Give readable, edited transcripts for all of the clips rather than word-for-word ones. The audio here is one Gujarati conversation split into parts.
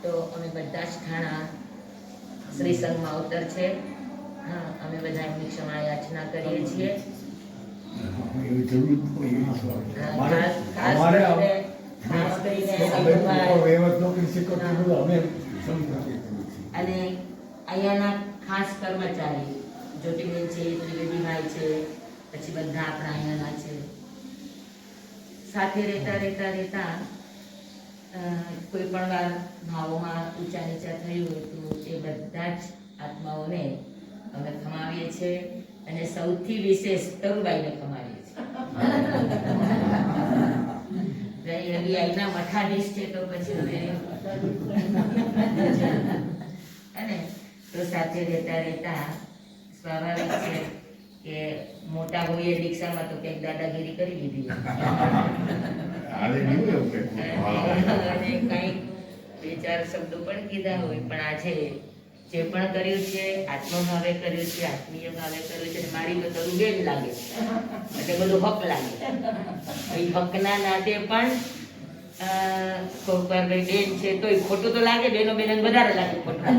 તો અમે બધા જ ઠાણા શ્રી સંઘ માવતર છે. હા, અમે બધા એમની ક્ષમા યાચના કરીએ છીએ. અને અહીંયાના ખાસ કર્મચારી જ્યોતિબેન છે, ત્રિવેદીભાઈ છે, પછી બધા આપણા અહીંયાના છે. સાથે રહેતા કોઈ પણ વાર ભાવોમાં ઊંચા નીચા થયું હોય તો એ બધા જ આત્માઓને અમે ખમાવીએ છીએ. અને સૌથી વિશેષ તરુબાઈને ખમાવીએ છીએ. એના મઠાધીશ છે તો પછી હવે અને તો સાથે રહેતા સ્વાભાવિક છે કે મોટા હોઈએ દીક્ષામાં તો કંઈક દાદાગીરી કરી દીધી અને કંઈક બે ચાર શબ્દો પણ કીધા હોય. પણ આજે જે પણ કર્યું છે આત્મભાવે કર્યું છે, આત્મીય ભાવે કર્યું છે. મારી તો તરું બેન લાગે એટલે બધું હક લાગે. એ હકના નાતે પણ કોકરભાઈ બેન છે તોય ખોટું તો લાગે. બેનો બેન વધારે લાગે ખોટું.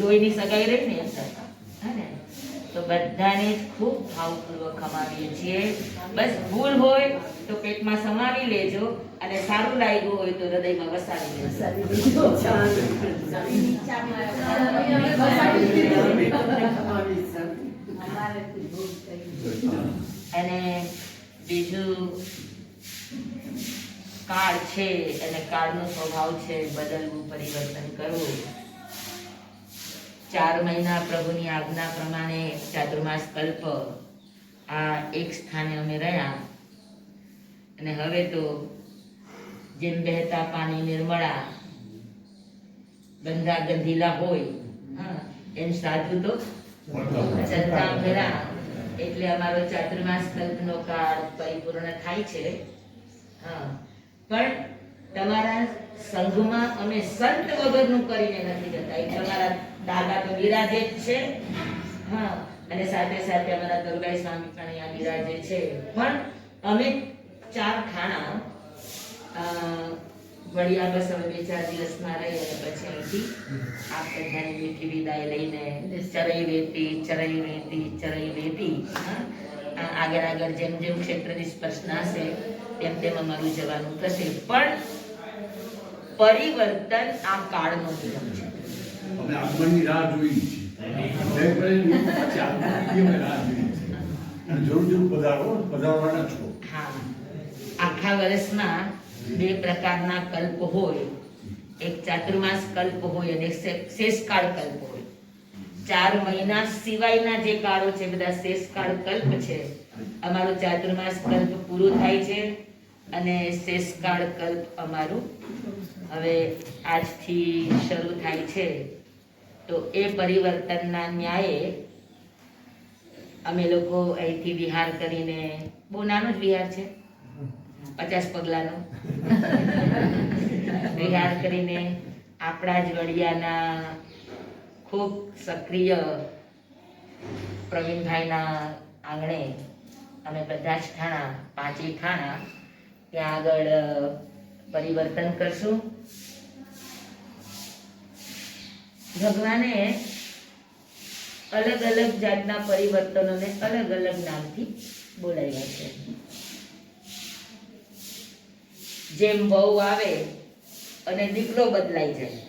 લોહીની સગાઈ રહી ને તો બધાને ખૂબ ભાવપૂર્વક ખમાવીએ છીએ. બસ ભૂલ હોય તો પેટમાં સમાવી લેજો અને સારું લાગ્યું હોય તો હૃદયમાં વસાવી લેજો. અને બીજું કાળ છે અને કાળનો સ્વભાવ છે બદલવું, પરિવર્તન કરવું. 4 મહિના પ્રભુની આજ્ઞા પ્રમાણે ચાતુર્માસ કલ્પ આ એક સ્થાને અમે રહ્યા. અને હવે તો જેમ બહેતા પાણી નિર્મળા, ગંગા ગંધીલા હોય એમ સાધુ તો ચલતા ફેરા. એટલે અમારો ચાતુર્માસ કલ્પનો કાળ પરિપૂર્ણ થાય છે. પણ તમારા સંઘમાં અમે સંત વગરનું કરીને નથી જતા. એ તમારા દાદા તો બિરાજે જ છે. અને સાથે સાથે અમારા દરબાઈ સ્વામી પણ અહીંયા બિરાજે છે. પણ અમે 4 ઠાણા વળિયા બસ હવે 2-4 દિવસમાં રહી અને પછી અહીંથી આપ બધાની મીઠી વિદાય લઈને ચરઈ વેતી આગળ જેમ જેમ ક્ષેત્રની સ્પર્શના હશે તેમ તેમ અમારું જવાનું થશે. પણ પરિવર્તન આ કાળનો નિયમ છે. અમે આગમનની રાહ જોઈ પધારવાના છો. હા, આખા વર્ષમાં 2 પ્રકારના કલ્પ હોય. એક ચાતુર્માસ કલ્પ હોય અને શેષકાળ કલ્પ હોય. 4 મહિના સિવાયના જે કાળો છે બધા શેષકાળ કલ્પ છે. અમારું ચાતુર્માસ કલ્પ પૂરું થાય છે અને શેષકાળ કલ્પ અમારું હવે આજથી શરૂ થાય છે. તો એ પરિવર્તનના ન્યાયે અમે લોકો અહીંથી વિહાર કરીને, બહુ નાનો જ વિહાર છે, 50 પગલાનો વિહાર કરીને આપણા જ વડિયાના ખૂબ સક્રિય પ્રવીણભાઈના આંગણે અમે બધા જ ઠાણા 5 ઠાણા ત્યાં આગળ પરિવર્તન કરશું. ભગવાને અલગ અલગ જાતના પરિવર્તનોને અલગ અલગ નામથી બોલાવ્યા છે. જેમ વહુ આવે અને દીકરો બદલાઈ જાય,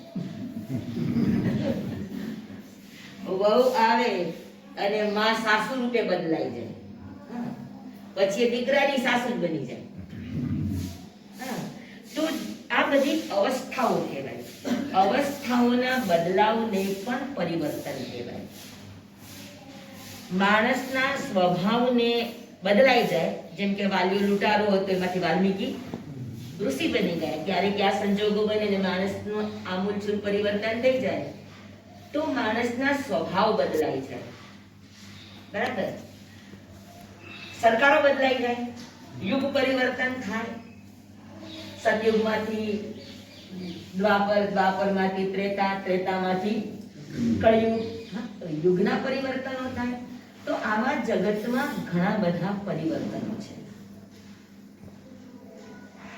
વહુ આવે અને માં સાસુ રૂપે બદલાઈ જાય, પછી દીકરાની સાસુ જ બની જાય. તો આ બધી અવસ્થાઓ કહેવાય. અવસ્થાઓના બદલાવને પણ પરિવર્તન કહેવાય. માણસના સ્વભાવને બદલાઈ જાય. જેમ કે વાલ્યો લૂંટારો હતો એમાંથી વાલ્મીકી ઋષિ બની ગયા. ક્યારેક આ સંજોગો બને ને માણસનું આમૂલચૂલ પરિવર્તન થઈ જાય તો માણસના સ્વભાવ બદલાઈ જાય. બરાબર? સરકારો બદલાઈ જાય, યુગ પરિવર્તન થાય. સતયુગમાંથી દ્વાપર, દ્વાપરમાંથી ત્રેતા, ત્રેતામાંથી કળિયુગ, યુગના પરિવર્તનો થાય. તો આવા જગતમાં ઘણા બધા પરિવર્તનો છે.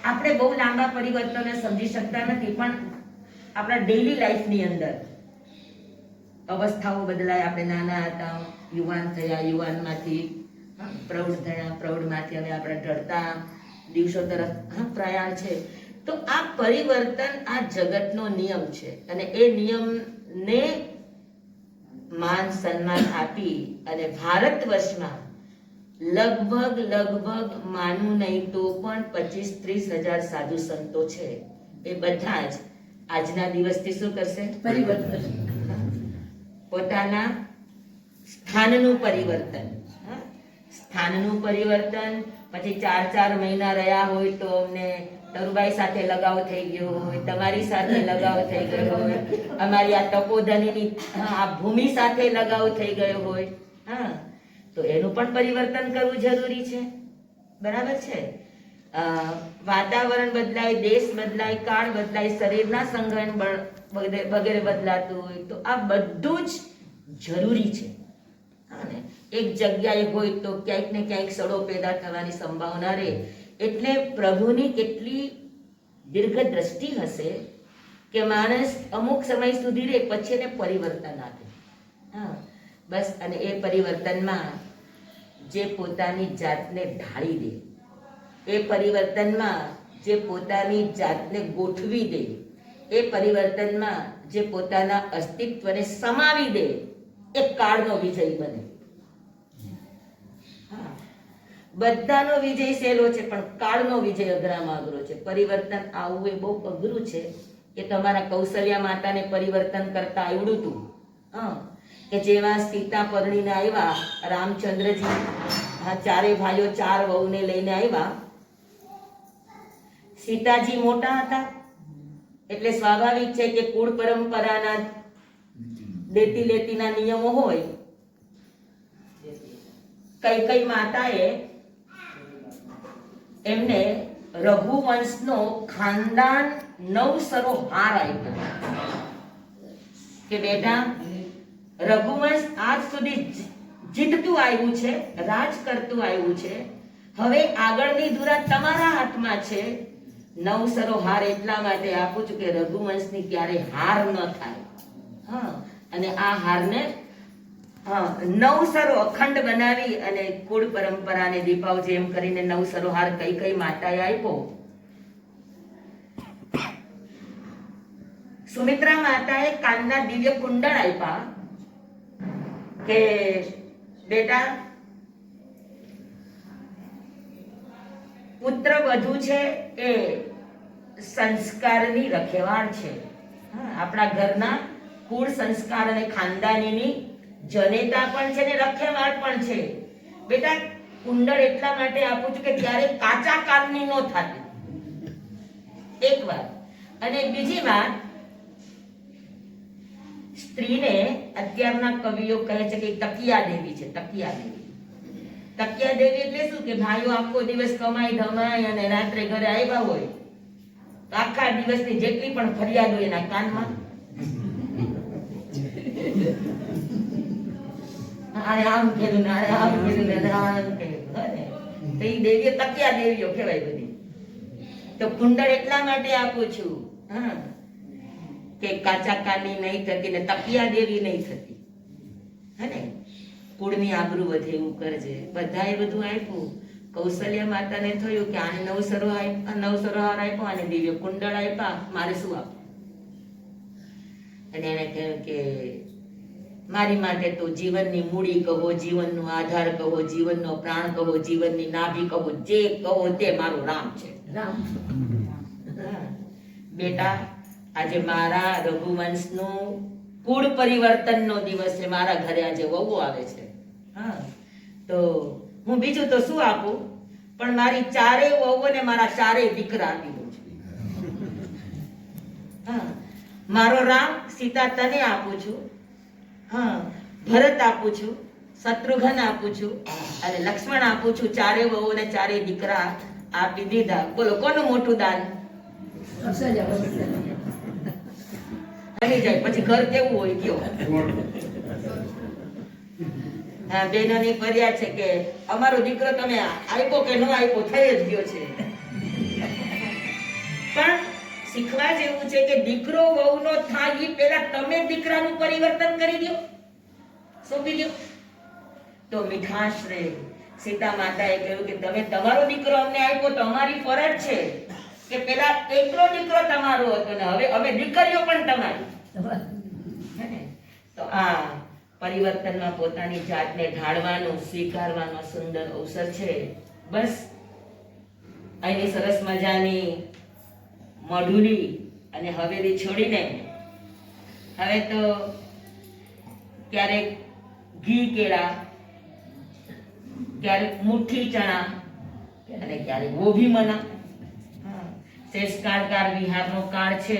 આપણે બહુ લાંબા પરિવર્તનને સમજી શકતા નથી, પણ આપણા ડેઈલી લાઈફની અંદર અવસ્થાઓ બદલાય. આપણે નાના હતા, યુવાન થયા, યુવાનમાંથી પ્રૌઢ થયા, પ્રૌઢમાંથી હવે આપણે ઢળતા દિવસો તરફ પ્રયાણ છે. તો આ પરિવર્તન આ જગતનો નિયમ છે, અને એ નિયમને માન સન્માન આપી અને ભારત વર્ષમાં લગભગ માનું નહીં તો પણ 25-30 હજાર સાધુ સંતો છે. એ બધા જ આજના દિવસથી શું કરશે? પરિવર્તન, પોતાના સ્થાનનું પરિવર્તન. સ્થાનનું પરિવર્તન. પછી 4 મહિના રહ્યા હોય તો અમને તરુબાઈ સાથે લગાવ થઈ ગયો હોય, તમારી સાથે લગાવ થઈ ગયો હોય, અમારી આ તપોધનીની આ ભૂમિ સાથે લગાવ થઈ ગયો હોય, તો એનું પણ પરિવર્તન કરવું જરૂરી છે. બરાબર છે? વાતાવરણ બદલાય, દેશ બદલાય, કાળ બદલાય, શરીરના સંઘન વગેરે બદલાતું હોય તો આ બધું જ જરૂરી છે. એક જગ્યાએ હોય તો ક્યાંક ને ક્યાંક સડો પેદા થવાની સંભાવના રહે. એટલે પ્રભુની કેટલી દીર્ઘ દ્રષ્ટિ હશે કે માણસ અમુક સમય સુધી રહે, પછી એને પરિવર્તન આપે. બસ. અને એ પરિવર્તનમાં જે પોતાની જાતને ઢાળી દે, એ પરિવર્તનમાં જે પોતાની જાતને ગોઠવી દે, એ પરિવર્તનમાં જે પોતાના અસ્તિત્વને સમાવી દે, એ કાળનો વિજય બને. બધાનો વિજય સહેલો છે, પણ કાળનો વિજય અઘરામાં અઘરો છે. પરિવર્તન આવવું એ બહુ અઘરું છે. એ તમારા કૌશલ્યા માતાને પરિવર્તન કરતા આવડ્યું હતું કે જેવા સીતા પરણીને આવ્યા, રામચંદ્રજી ચારે ભાઈઓ 4 વહુને લઈને આવ્યા. સીતાજી મોટા હતા એટલે સ્વાભાવિક છે કે કુળ પરંપરાના દેતી લેતીના નિયમો હોય. કઈ માતાએ એમને રઘુવંશનો ખાનદાન 9 સરો હાર આપ્યો કે બેટા, રઘુવંશ આજ સુધી જીતતું આવ્યું છે, રાજ કરતું આવ્યું છે, હવે આગળની દુરા તમારા હાથમાં છે. 9 સરો હાર એટલા માટે આપું છું કે રઘુવંશની ક્યારે હાર ન થાય. અને આ હારને 9 સરો અખંડ બનાવી અને કુળ પરંપરાને દીપાવજે એમ કરીને 9 સરો હાર કઈ માતાએ આપ્યો. સુમિત્રા માતાએ કાનના દિવ્ય કુંડળ આપ્યા કે બેટા, પુત્ર વધુ છે એ સંસ્કારની રખેવાળ છે. આપણા ઘરના કુળ સંસ્કાર અને ખાનદાનીની જનેતા પણ છે ને રખેવાળ પણ છે. બેટા, કુંડળ એટલા માટે આપું છું કે ત્યારે કાચા કાનની નો થતી. એક વાત. અને બીજી વાત, સ્ત્રીને અત્યારના કવિઓ કહે છે કે તકિયા દેવી છે. તકિયા દેવી એટલે શું કે ભાઈઓ આખો દિવસ કમાઈ ધમાઈ અને રાત્રે ઘરે આવ્યા હોય તો આખા દિવસની જેટલી પણ ફરિયાદ હોય એના કાનમાં આમ કીધું ને આમ કીધું ને આમ કીધું. તો એ દેવીઓ તકિયા દેવીઓ કહેવાય બધી. તો કુંડળ એટલા માટે આપું છું કે કાચા કાની નહીં થતી ને તકિયા દેવી નહીં થતી. હે ને? કુળની આબરૂ વધે એવું કરજે. બધાએ બધું આપ્યું. કૌશલ્ય માતાને થયું કે આને 9 સરો હાર આપ્યો, આને દિવ્ય કુંડળ આપ્યા, મારે શું આપવું? અને એને કહ્યું કે મારી માટે તો જીવનની મૂડી કહો, જીવનનો આધાર કહો, જીવનનો પ્રાણ કહો, જીવનની નાભી કહો, જે કહો તે મારું રામ છે. રામ. બેટા, આજે મારા રઘુવંશનું કુળ પરિવર્તનનો દિવસ છે. મારા ઘરે આજે વહુ આવે છે. તો હું બીજું તો શું આપું, પણ મારી 4 વહુઓને મારા 4 દીકરા આપી દઉં છું. મારો રામ સીતા તને આપું છું, ભરત આપું છું, શત્રુઘ્ન આપું છું અને લક્ષ્મણ આપું છું. 4 વહુઓને 4 દીકરા આપી દીધા. બોલો કોનું મોટું દાન? જાય પછી ઘર કેવું હોય કયો? બેનોની ફરિયાદ છે કે અમારો દીકરો તમે આપ્યો કે ન આપ્યો થઈ જ ગયો છે. પણ શીખવા જેવું છે કે દીકરો વહુનો થાય એ પહેલા તમે દીકરાનું પરિવર્તન કરી દો, સોંપી દો. તો મીઠાશ રે સીતા માતાએ કહ્યું કે તમે તમારો દીકરો અમને આપ્યો તો અમારી ફરજ છે કે પેલા એકલો દીકરો તમારો હતો ને હવે અમે દીકરીઓ પણ તમારી. હે ને? તો આ પરિવર્તનમાં પોતાની જાતને ઢાળવાનો સ્વીકારવાનો સુંદર અવસર છે. બસ અહીંની સરસ મજાની મઢુલી અને હવેલી છોડીને હવે તો ક્યારેક ઘી કેળા, ક્યારેક મુઠ્ઠી ચણા અને ક્યારેક ગોભી મના. શેષકાળકાર વિહારનો કાળ છે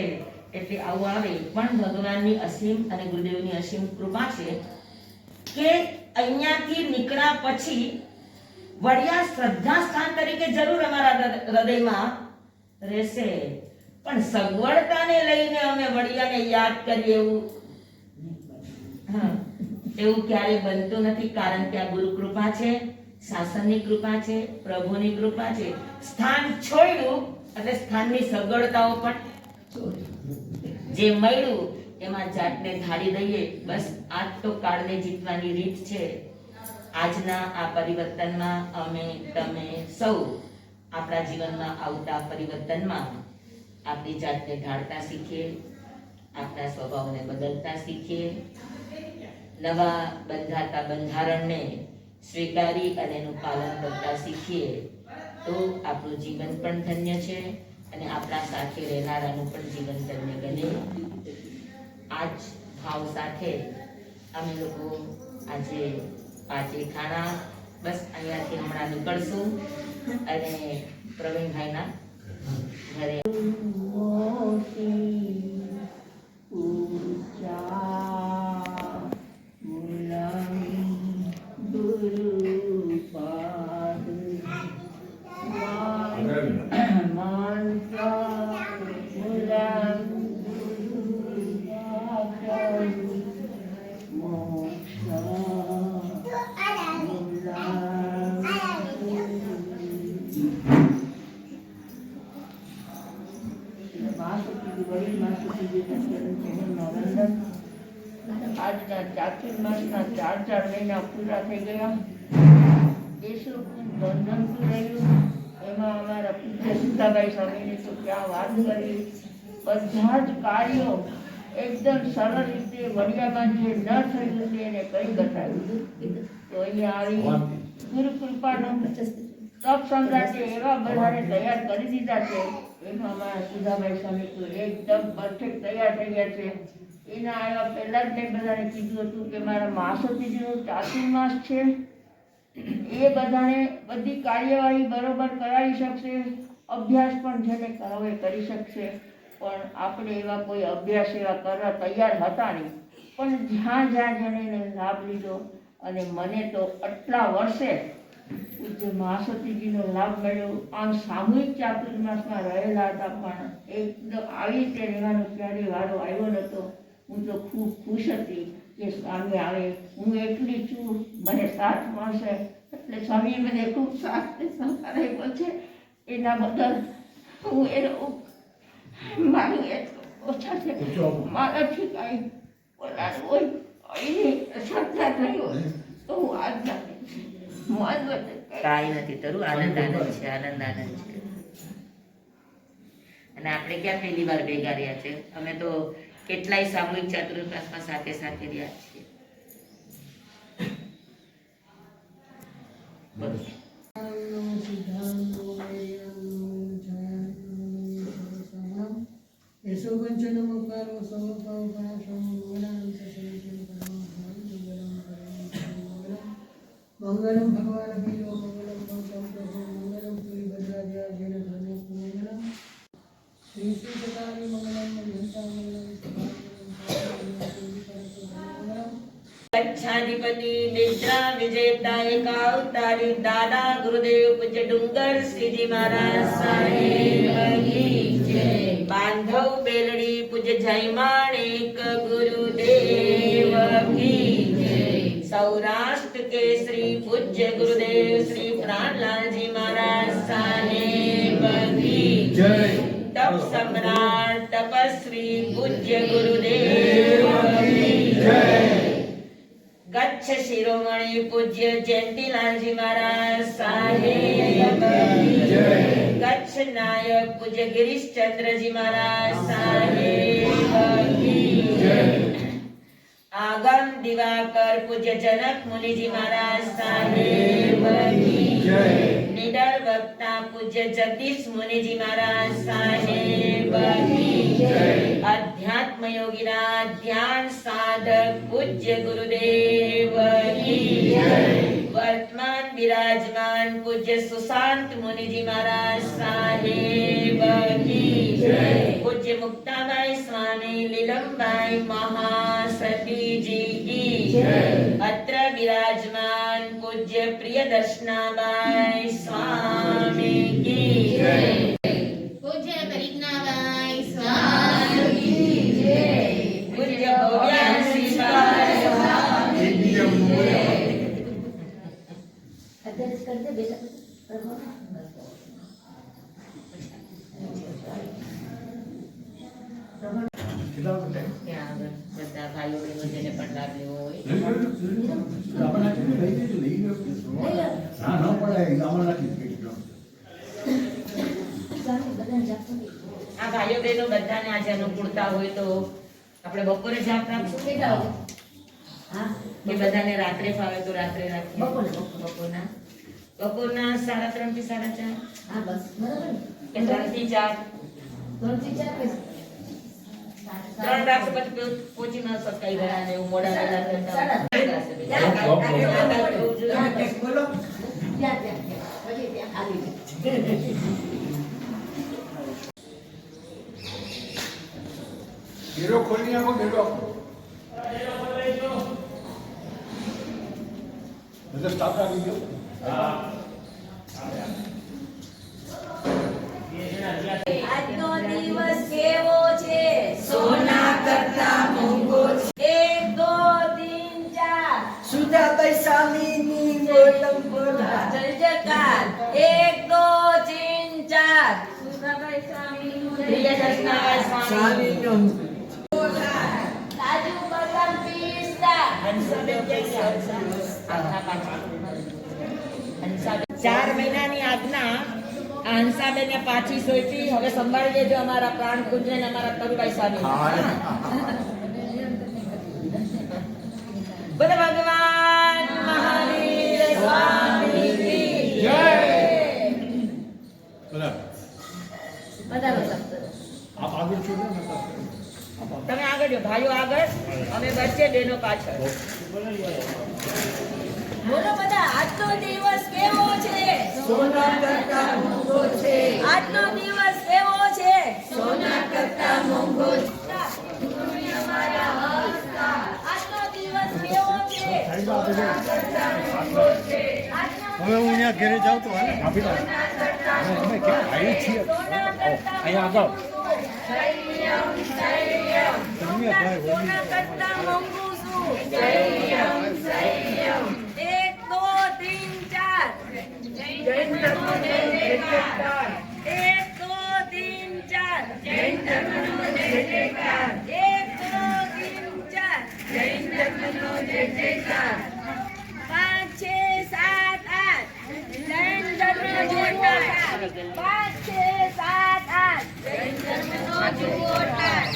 એટલે આવું આવે. પણ ભગવાનની અસીમ અને ગુરુદેવની અસીમ કૃપા છે કે અહીંયાથી નીકળ્યા પછી વડિયા શ્રદ્ધા સ્થાન તરીકે જરૂર અમારા હૃદયમાં રહેશે, પણ સગવડતાને લઈને અમે વડિયાને યાદ કરીએ એવું ક્યારે બનતું નથી. કારણ કે આ ગુરુ કૃપા છે, શાસનની કૃપા છે, પ્રભુની કૃપા છે. સ્થાન છોડ્યું એટલે સ્થાનની સગવડતાઓ પણ જે મળ્યું એમાં જાતને ઢાળી દઈએ. બસ આ તો કાળને જીતવાની રીત છે. આજના આ પરિવર્તનમાં અમે તમે સૌ આપણા જીવનમાં આવતા પરિવર્તનમાં આપણી જાતને ઢાળતા શીખીએ, આપણા સ્વભાવને બદલતા શીખીએ, નવા બંધાતા બંધારણને સ્વીકારી અને એનું પાલન કરતા શીખીએ તો આપણું જીવન પણ ધન્ય છે અને આપણા સાથે રહેનારાનું પણ જીવન ધન્ય બને. આ જ ભાવ સાથે અમે લોકો આજે પાંચે ખાણા બસ અહીંયાથી હમણાં નીકળશું અને પ્રવીણભાઈના ઘરે આજના ચાતુર્માસના 4 મહિના પૂરા થઈ ગયા. દેશોનું બંધન રહ્યું. એમાં અમારા પૂજ્ય સીતાબાઈ સ્વામીની તો ક્યાં વાત કરી. બધા જ કાર્યો એકદમ સરળ રીતે વડિયામાં જે ન થયું તે એને કરી બતાવ્યું. તો અહીંયા આવી ગુરુ કૃપાનો તપ સમ્રાટે એવા બધાને તૈયાર કરી દીધા છે. એમાં અમારા સુધાભાઈ સ્વામી તો એકદમ પરફેક્ટ તૈયાર થઈ ગયા છે. એના આવ્યા પહેલાં જ મેં બધાને કીધું હતું કે મારા માસોતીજીનો ચાતુર્માસ છે, એ બધાને બધી કાર્યવાહી બરોબર કરાવી શકશે, અભ્યાસ પણ જેને કરાવે કરી શકશે. પણ આપણે એવા કોઈ અભ્યાસ એવા કરવા તૈયાર હતા નહીં. પણ જ્યાં જ્યાં જેને એને લાભ લીધો અને મને તો આટલા વર્ષે પૂજ્ય મહાસતીજીનો લાભ મળ્યો. આમ સામૂહિક ચાતુર્માસમાં રહેલા હતા પણ એકદમ આવી રીતે રહેવાનો ક્યારેય વારો આવ્યો નહોતો. હું તો ખૂબ ખુશ હતી કે સ્વામી આવે, હું એકલી છું, મને સાથ મળશે. એટલે સ્વામીએ મને ખૂબ સાથ સહકાર આપ્યો છે. એના બદલ હું એનો મારું ઓછા છે. મારાથી કાંઈ બોલાનું હોય એની શ્રદ્ધા થઈ હોય તો હું આજના કાંઈ નથી તરું. આનંદ છે, આનંદ છે. અને આપણે ક્યાં પહેલી વાર ભેગા રહ્યા છે? અમે તો કેટલાય સામૂહિક ચાતુર્માસમાં સાથે સાથે રહ્યા છીએ. મંગલમ ભગવાન વિષ્ણુ મંગલમ પંચમ પ્રભુ મંગલમ પુરી ભદ્રાદ્યા જેન ધર્મ મંગલમ શ્રી શ્રી સદારી મંગલમ મધ્યંતા મંગલમ કચ્છાધિપતિ નિદ્રા વિજેતા એકાવતારી દાદા ગુરુદેવ પૂજ્ય ડુંગર શ્રીજી મહારાજ સાહેબ કી જય. બાંધવ બેલડી પૂજ્ય જય માણેક ગુરુદેવ કી જય. સૌરાષ્ટ્ર કેસરી પૂજ્ય ગુરુદેવ શ્રી પ્રાણલાલજી મહારાજ સાહેબ કી જય. તપ સમ્રાટ તપસ્વી પૂજ્ય ગુરુદેવ કી જય. કચ્છ શિરોમણી પૂજ્ય જયંતીલાલજી મહારાજ સાહેબ કી જય. કચ્છ નાયક પૂજ્ય ગિરીશચંદ્રજી મહારાજ સાહેબ કી જય. આગમ દિવાકર પૂજ્ય જનક મુનિજી મહારાજ સાહેબ કી જય. નિડર વક્તા પૂજ્ય જગદીશ મુનિજી મહારાજ સાહેબ કી જય. અધ્યાત્મ યોગીના ધ્યાન સાધક પૂજ્ય ગુરુદેવ કી જય. વર્તમાન વિરાજમાન પૂજ્ય સુશાંત મુનિજી મહારાજ સાહેબ કી જય. પૂજ્ય મુક્તાબાઈ સ્વામી લીલમબાઈ મહાસતીજી કી જય. અત્ર વિરાજમાન પૂજ્ય પ્રિયદર્શનાબાઈ સ્વામી કી જય. પૂજ્ય પરિજ્ઞાબાઈ સ્વામી કી જય. પૂજ્ય ભવ્યાંશીબાઈ સ્વામી કી જય. કેટલા વાગે ટાઈમ? ત્યાં આગળ બધા ભાઈઓ બહેનો જેને પણ લાભ લેવો હોય આમાં નાખી લઈ જજો, લઈ લો. હા, ન પડાય, આમાં નાખી દો. આ ભાઈઓ બહેનો બધાને આજે અનુકૂળતા હોય તો આપણે બપોરે જાપ રાખશું કે બધાને રાત્રે ફાવે તો રાત્રે રાખીએ બપોરના 3:30 થી 4:30 કે 3 થી 4 3 રાખો પછી પહોંચી ન શકાય ઘણા ને એવું મોડા વહેલા ગેરો ખોલી નાખો, ગેરો. બધા સ્ટાફ આવી ગયો. આજનો દિવસ કેવો છે? સોના કરતા મોંઘો છે. 1 2 3 4 સુધાભાઈ સ્વામીની બોલમ બોલા. જય જયકાર. 1 2 3 4 સુધાભાઈ સ્વામીનું જય પ્રિયદર્શનાબાઈ સ્વામી સ્વામીનો કાજુ બદામ પિસ્તા હંસાબેન ક્યાં ગયા? 4 મહિનાની આજ્ઞા આ હંસાબેને પાછી સોચી. હવે સંભાળી લેજો અમારા પ્રાણ પૂજ્ય અને અમારા તરુભાઈ સ્વામી. બોલો ભગવાન મહાવીર સ્વામી કી જય. બરાબર. આપ આગળ છો ને? તમે આગળ જો, ભાઈઓ આગળ, અમે વચ્ચે, બહેનો પાછળ. બોલો બધા. આજનો દિવસ કેવો છે? સોના કરતા મોંઘો છે. આજનો દિવસ કેવો છે? સોના કરતા મોંઘો છે. આજનો દિવસ કેવો છે? હવે હું ત્યાં ઘરે જાઉં તો હાલે આપી દો. અમે ક્યાં આવીએ છીએ? અહીંયા આગળ. તમે ભાઈ સોના કરતા મોંઘું શું? 1 2 3 4 1 2 3 4 5 6 7 8 જૈન ધર્મનો જોટાર. 5 6 7 8 જૈન ધર્મનો જોટાર.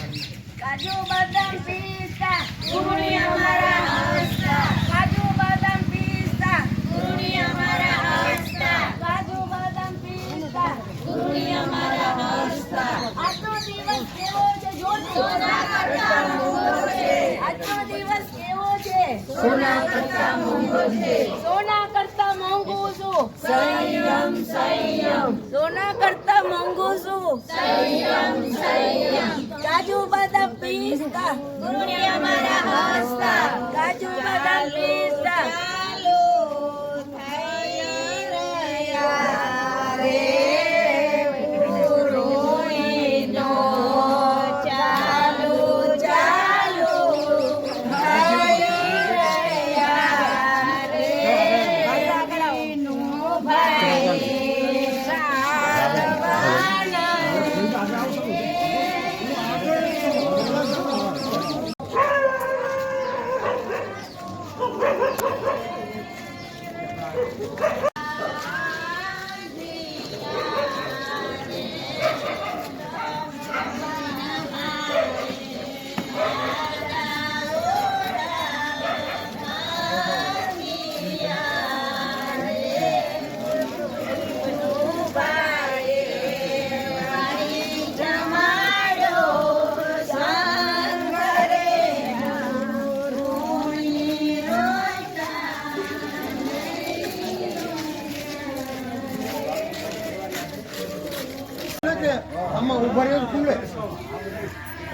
કાજુ બદામ પિસ્તા ગુરુની અમારા હસ્તા. કાજુ બદામ પિસ્તા ગુરુની અમારા હસ્તા. કાજુ બદામ પિસ્તા ગુરુની અમારા હસ્તા. આજનો દિવસ કેવો છે? સોના કરતા મોંઘો છે. આજનો દિવસ કેવો છે? સોના કરતા મોંઘો છે. સોના કરતા મોંઘું શું? સંયમ સંયમ સોના કરતા મોંઘું શું? સંયમ સંયમ કાજુ બદામ પિસ્તા ગુરુની અમારા હસ્તા. કાજુ બદામ પિસ્તા ચાલો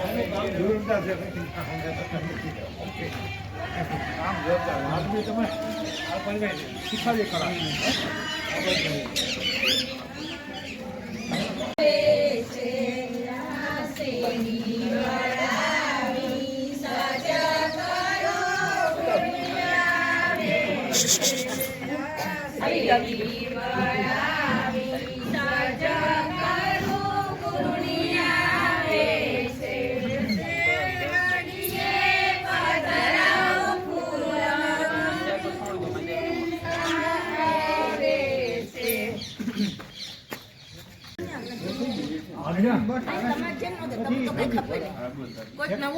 કામ જોરદાર છે ઓકે કામ જોરદાર આદમી તમે આ પરિવાર શીખવાડી કરા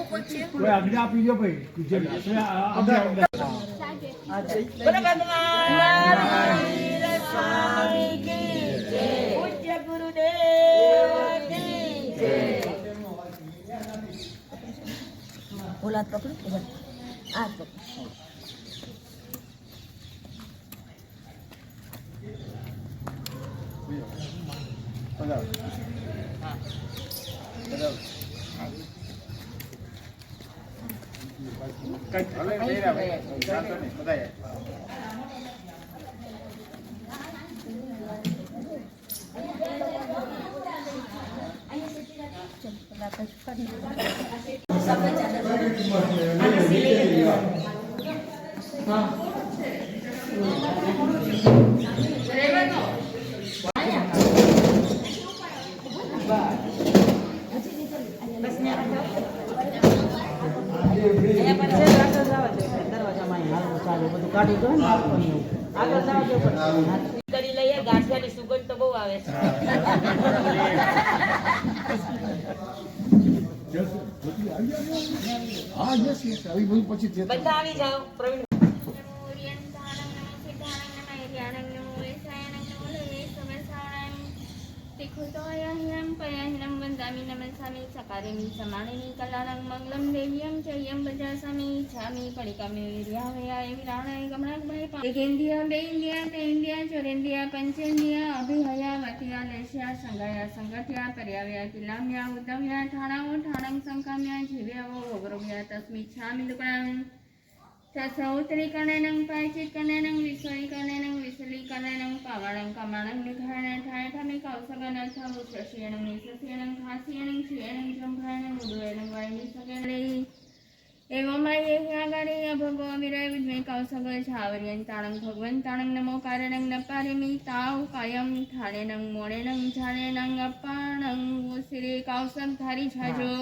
કોઈ આજ્ઞા આપી દો ભાઈ બોલો ભગવાન મહાવીર સ્વામી કી જય. પૂજ્ય ગુરુદેવ કી જય. ઓલા પકડો આ પકડો. કરી લઈએ ગાંઠિયાની સુગંધ તો બહુ આવે છે. હા યસ યસ આવી બધું પછી બધા આવી જાઓ પ્રવીણ. સૌત્રીકર્ણनं પાચિત્કર્ણनं વિશ્વૈકર્ણनं વિસલીકર્ણनं પાવણं કમણं નિઘાણं ઠાઠમી કૌશગનથ ઉચ્ચશીર્ણं નિશશીર્ણં ખાસીર્ણં શીર્ણં જંભાણં ઉડ્ડયनं વાયનિસગણૈ એવમૈયાગારે અભગો વિરય વિદ્મે કૌશગ છાવર્યંતાણં ભગવંતાણં નમો કારણં ન પારમી તાવ કાયમ ઠાણેનં મોણેનં ઝાણેનં અપાણં શ્રી કૌશગ ધારી છાજો.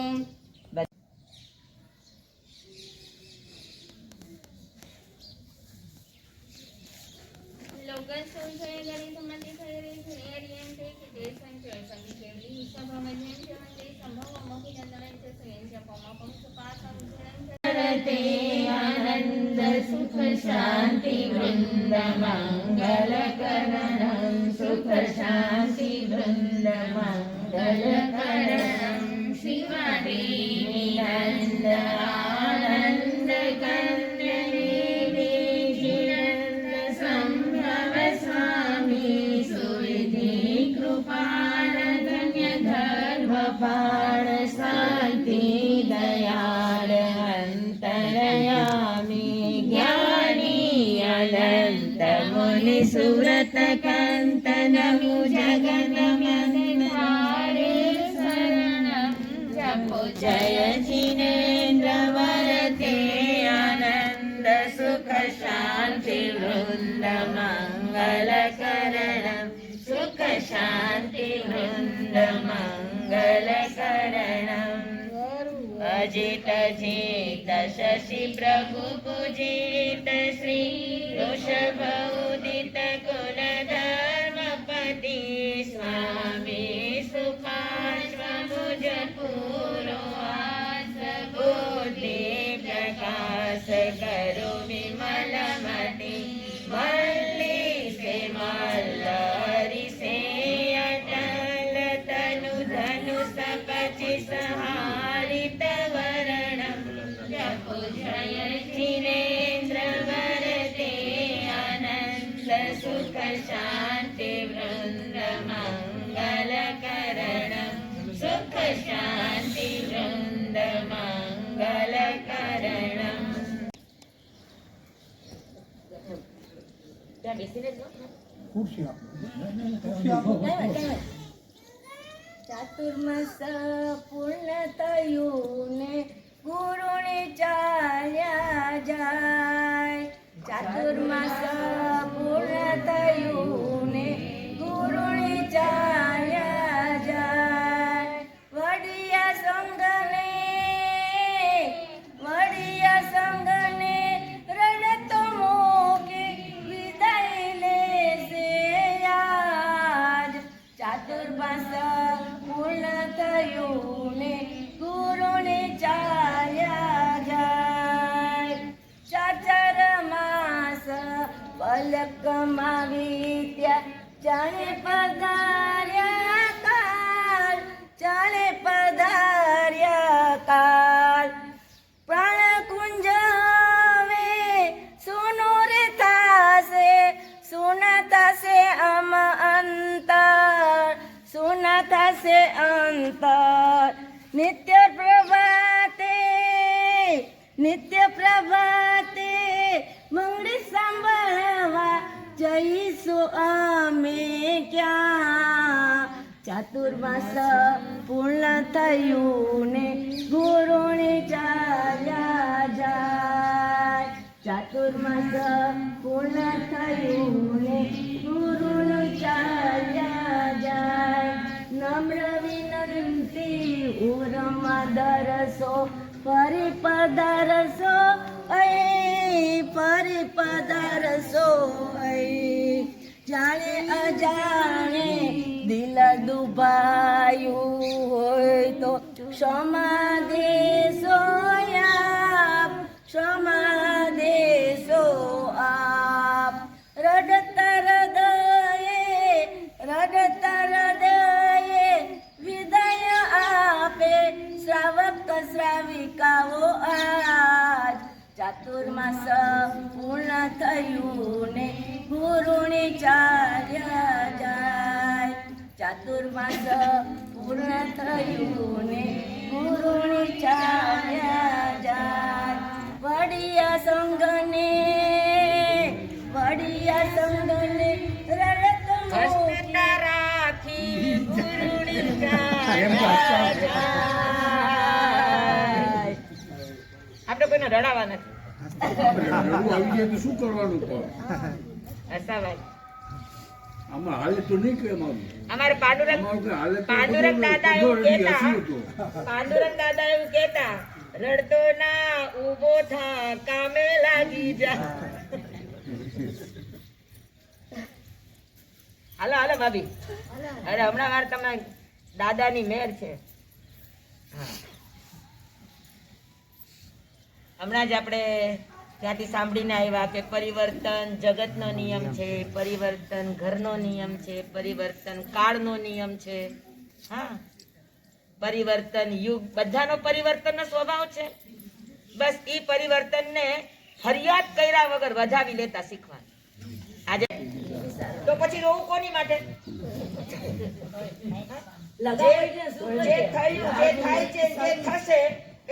આનંદ સુખ શાંતિ વૃંદ મંગલ કરણ સુખ શાંતિ વૃંદ મંગલ કરણ શિવાદેવી નંદ આનંદ કંદ સંભવ સ્વામી સુવિધિ કૃપાળ ધન્ય ધર્મપાળ શાંતિ દયાળ અંતરયામી જ્ઞાની અનંત મુનિ સુરત કંતન જગન મંદારે શરણમ જપો જય જીનેન્દ્ર વરતે આનંદ સુખ શાંતિ વૃંદ મંગલ કરણ સુખ શાંતિ વૃંદ મંગલ કરણ અજિત જીત શશિ પ્રભુ પૂજિત શ્રી ઋષભ ઉદિત કુલ ધર્મપતિ સ્વામી સુખાશ્વભુજ પૂરો આસ બુદ્ધિ પ્રકાશ કરો વિમલ મતિ મલ્લી સે મલ્લરી સે અટલ તનુ ધનુ સપચિ સહારિત વર્ણમ જપો જય જીનેન્દ્ર વરતે આનંદ સુખ શાંતિ વૃંદ મંગલ ખુરશી આપો ખુરશી આપો ચાતુર્માસ પૂર્ણ થયું ને ગુરુને ચાલ્યા જાય. ચાતુર્માસ પૂર્ણ થયું ને ગુરુને ચાલ્યા જાય. વડિયા સંગને રડતો મોકે વિદાય લેશે આજ. ચાતુર્માસ પૂર્ણ થયું ને ગુરુને ચાલ્યા જાય. ચાચર માસ પલકમાં વીત્યા જાણે પધાર્યા કાલ. જાણે પધાર્યા કાલ. પ્રાણકુંજ હવે સોનો રે થાશે. સોના થશે અંતર. સોના થશે અંતર. નિત્ય પ્રભાતે મંગળ સાંભળવા જઈશું અમે ક્યાં. ચાતુર્માસ પૂર્ણ થયું ને ગુરુને ચાલ્યા જાય. ચાતુર્માસ પૂર્ણ થયું ને ગુરુને ચાલ્યા જાય. નમ્ર વિનંતી ઉરમાં દરસો ફરી પધારશો અહીં. ફરી પધારશો અહીં. જાણે અજાણે દિલ દુભાયું હોય તો ક્ષમા દેશો આપ. ક્ષમા દેશો આપ. રડતા હૃદયે વિદાય આપે શ્રાવક શ્રાવિકાઓ આજ. ચાતુર્માસ પૂર્ણ થયું ને ગુરુને ચાલ્યા જાય. ચાતુર્માસ પૂર્ણ થયું ને ગુરુને ચાલ્યા જાય. વડિયા સંગને રડત રાખી ગુરુને ચાલ્યા જાય. આપણે કોઈને રડાવા નથી. શું કરવાનું તો હસાભાઈ આમાં હાલે તો નહીં કે અમારે પાંડુરંગ દાદા એવું કહેતા. પાંડુરંગ દાદા એવું કહેતા, રડતો ના ઊભો થા કામે લાગી જા. હાલો હાલો ભાભી. અરે હમણાં વાર તમારા દાદાની મેર છે. હમણાં જ આપણે ત્યાંથી સાંભળીને આવ્યા કે પરિવર્તન જગતનો નિયમ છે, પરિવર્તન ઘરનો નિયમ છે, પરિવર્તન કાળનો નિયમ છે. હા, પરિવર્તન યુગ, બધાનો પરિવર્તનનો સ્વભાવ છે. બસ એ પરિવર્તનને ફરિયાદ કર્યા વગર વધાવી લેતા શીખવાનું. આજે તો પછી રોવું કોની માટે? જે થાય છે, જે થશે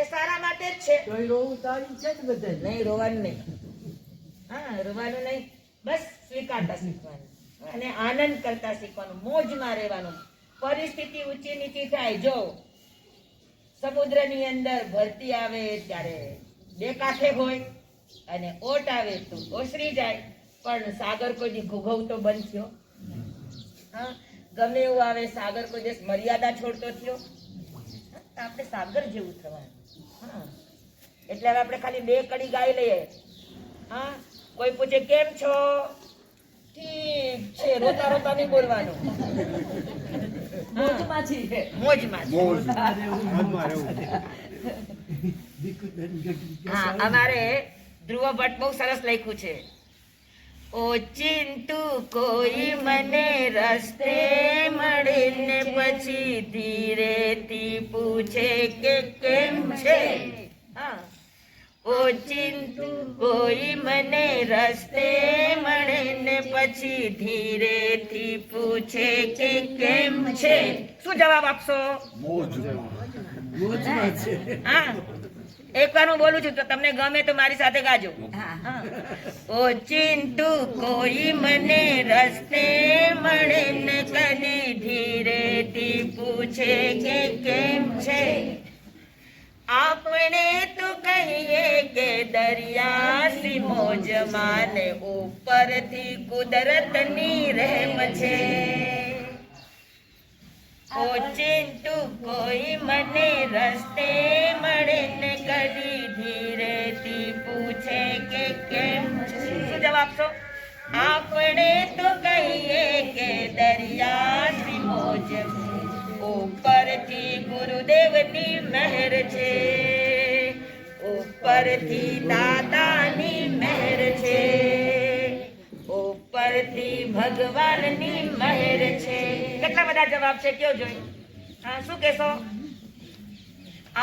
એ સારા માટે જ છે. નહીં, રોવાનું નહીં. હા, રોવાનું નહીં. બસ સ્વીકારતા શીખવાનું અને આનંદ કરતા શીખવાનું, મોજમાં રહેવાનું. પરિસ્થિતિ ઊંચી નીચી થાય, જો સમુદ્રની અંદર ભરતી આવે ત્યારે બે કાંઠે હોય અને ઓટ આવે તો ઓસરી જાય, પણ સાગર કોઈ દી ઘૂઘવતો બંધ થયો? હા, ગમે એવું આવે સાગર કોઈ દિવસ મર્યાદા છોડતો થયો? આપણે સાગર જેવું થવાનું. હા, એટલે હવે આપણે ખાલી બે કડી ગાઈ લઈએ. હા, કોઈ પૂછે કેમ છો? ઠીક છે. રોતા રોતા નહીં બોલવાનું. મોજમાં. હા, અમારે ધ્રુવ ભટ્ટ બહુ સરસ લખ્યું છે. ઓ ચિંતુ કોઈ મને રસ્તે મળે ને પછી ધીરેથી પૂછે કે કેમ છે. હા, ઓ ચિંતુ કોઈ મને રસ્તે મળે ને પછી ધીરેથી પૂછે કે કેમ છે. શું જવાબ આપશો? મોજ. હા એકવાર હું બોલું છું તો તમને ગમે તો મારી સાથે ગાજો. ઓ ચિંતુ કોઈ મને રસ્તે મળે ને કને ધીરેથી પૂછે કે કેમ છે, આપણે તો કહીએ કે દરિયા સી મોજમાં ને ઉપરથી કુદરતની રહેમ છે. ઓ ચિંતુ કોઈ મને રસ્તે મળે ને કદી ધીરેથી પૂછે કે કેમ છે. શું જવાબ આપશો? આપણે તો કહીએ કે દરિયાની મોજ ઉપરથી ગુરુદેવની મહેર છે, ઉપરથી દાદાની મહેર છે, ઉપરથી ભગવાનની મહેર છે. કેટલા બધા જવાબ છે કયો જોઈ? હા શું કહેશો?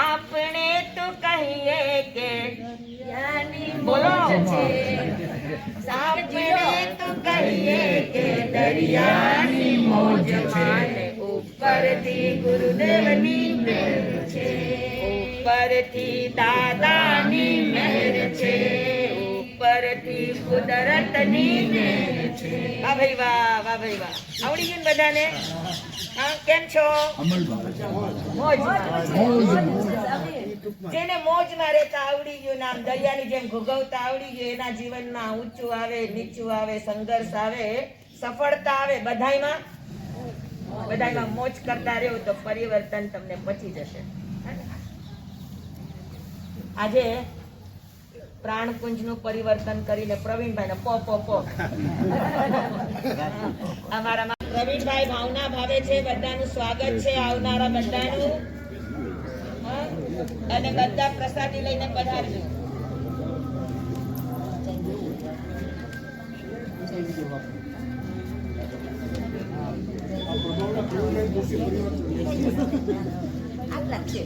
આપણે તો કહીએ કે બોલો આપણે તો કહીએ કે દરિયાની મોજમાં ને ઉપરથી ગુરુદેવની મહેર છે, ઉપરથી દાદાની મહેર છે, ઉપરથી કુદરતની મહેર છે. વાહ ભાઈ વાહ, વાહ ભાઈ વાહ. આવડી ગયું ને બધાને? હા કેમ છો? જેને મોજમાં રહેતા આવડી ગયું, નામ દરિયાની જેમ ઘૂઘવતા આવડી ગયું, એના જીવનમાં ઊંચું આવે નીચું આવે, સંઘર્ષ આવે સફળતા આવે, બધાયમાં મોજ કરતા રહ્યો તો પરિવર્તન તમને પચી જશે. આજે પ્રાણકુંજનું પરિવર્તન કરીને પ્રવીણભાઈને પો અમારા પ્રવીણભાઈ ભાવના ભાવે છે. બધાનું સ્વાગત છે, આવનારા બધાનું. અને બધા પ્રસાદી લઈને પધારજો. આટલા છે.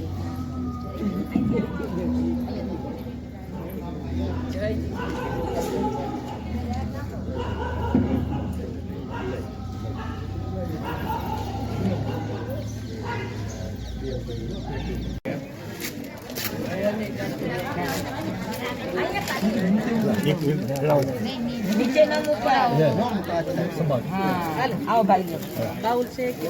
નીચે ના મૂકવા. આવો ભાઈ બાઉલ છે કે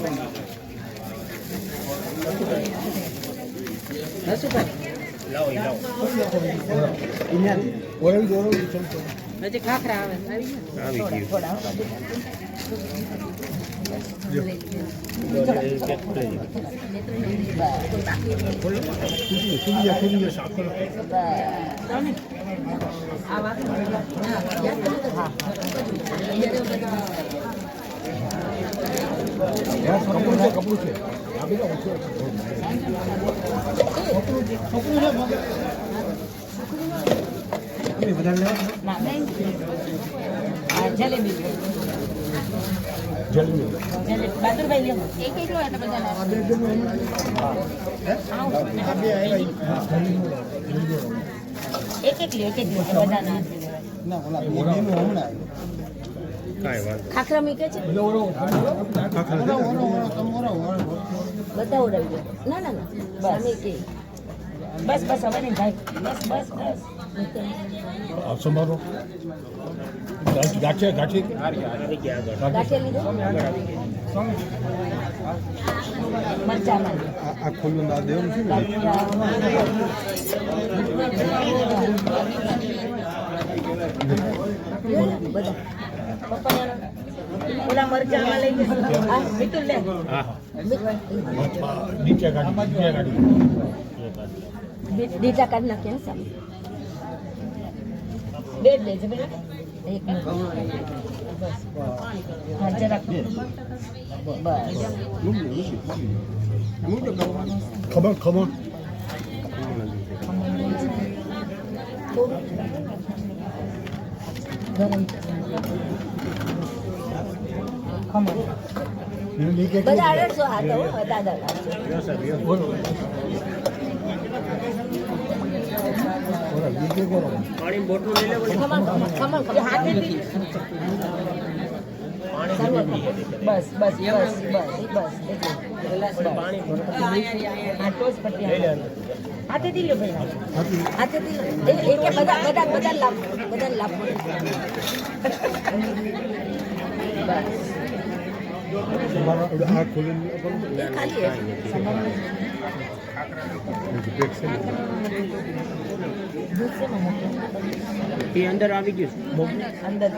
હજી ખાખરા આવે થોડા કપડું છે જલેબી બહાદુરભાઈ લેવો એક એટલો એટલે બધા એક બધા ખાખરા મીકે છે બધા ઉડાવી દો. ના બસ બસ હવે નહીં ભાઈ, બસ સમારો ગાંઠી મરચામાં આ ખુલ્લું દાદ દેવું છે બધા ઓલા મરચામાં લઈ જશે. મીઠું લે નીચે ગાડી દીટા કાઢ નાખીએ ને સામે બે જ લેજે બેટા. એક મિનિટ બસ હા જરાક બસ ખબર ગરમ ખમણ બધા 800 હાથો દાદા પાણી બોટલ લઈ લે. ખમણ હાથે શરૂઆત બસ બસ બસ બસ એટલું હા ટોચ પટ્ટી હાથેથી લો ભાઈ હાથેથી લો એ કે બધા લાભ અંદર આવી ગયું અંદર